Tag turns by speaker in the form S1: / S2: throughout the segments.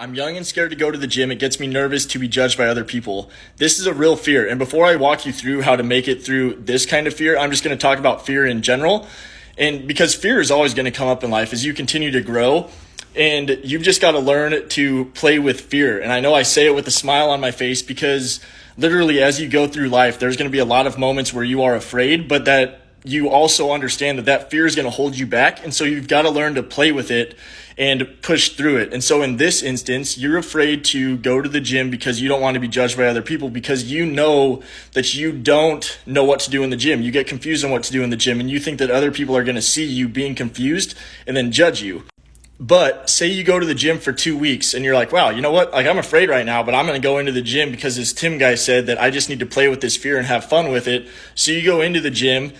S1: I'm young and scared to go to the gym. It gets me nervous to be judged by other people. This is a real fear. And before I walk you through how to make it through this kind of fear, I'm just going to talk about fear in general. And because fear is always going to come up in life as you continue to grow. And you've just got to learn to play with fear. And I know I say it with a smile on my face because literally as you go through life, there's going to be a lot of moments where you are afraid, but that you also understand that fear is going to hold you back. And so you've got to learn to play with it and push through it. And so in this instance, you're afraid to go to the gym because you don't want to be judged by other people, because you know that you don't know what to do in the gym. You get confused on what to do in the gym, and you think that other people are going to see you being confused and then judge you. But say you go to the gym for 2 weeks and you're like, wow, you know what? Like, I'm afraid right now, but I'm going to go into the gym because this Tim guy said that I just need to play with this fear and have fun with it. So you go into the gym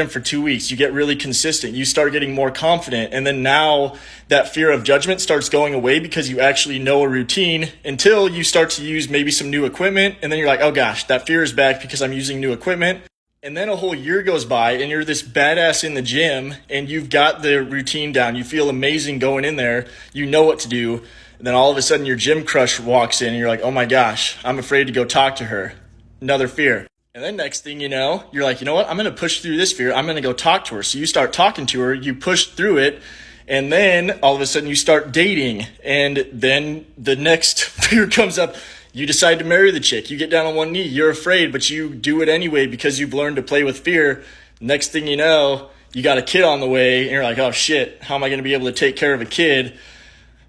S1: for 2 weeks, you get really consistent, you start getting more confident. And then now that fear of judgment starts going away because you actually know a routine until you start to use maybe some new equipment. And then you're like, oh gosh, that fear is back because I'm using new equipment. And then a whole year goes by and you're this badass in the gym and you've got the routine down. You feel amazing going in there. You know what to do. And then all of a sudden your gym crush walks in and you're like, oh my gosh, I'm afraid to go talk to her. Another fear. And then next thing you know, you're like, you know what? I'm going to push through this fear. I'm going to go talk to her. So you start talking to her, you push through it. And then all of a sudden you start dating. And then the next fear comes up. You decide to marry the chick. You get down on one knee. You're afraid, but you do it anyway because you've learned to play with fear. Next thing you know, you got a kid on the way, and you're like, oh shit, how am I going to be able to take care of a kid?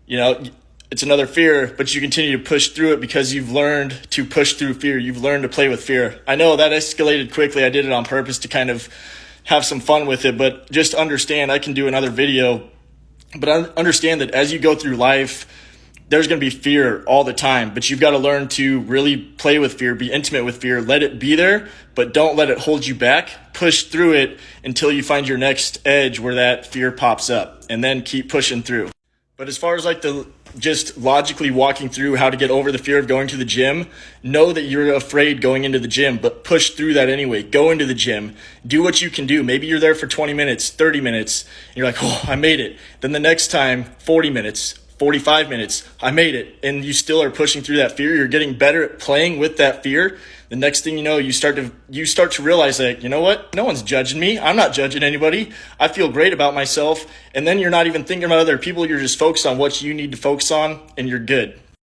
S1: You know, it's another fear, but you continue to push through it because you've learned to push through fear. You've learned to play with fear. I know that escalated quickly. I did it on purpose to kind of have some fun with it, but just understand, I can do another video, but understand that as you go through life, there's going to be fear all the time, but you've got to learn to really play with fear, be intimate with fear, let it be there, but don't let it hold you back. Push through it until you find your next edge where that fear pops up, and then keep pushing through. But as far as like the just logically walking through how to get over the fear of going to the gym, know that you're afraid going into the gym, but push through that anyway. Go into the gym, do what you can do. Maybe you're there for 20 minutes, 30 minutes, and you're like, oh, I made it. Then the next time, 40 minutes, 45 minutes, I made it. And you still are pushing through that fear. You're getting better at playing with that fear. The next thing you know, you start to realize that, you know what? No one's judging me. I'm not judging anybody. I feel great about myself. And then you're not even thinking about other people. You're just focused on what you need to focus on, and you're good.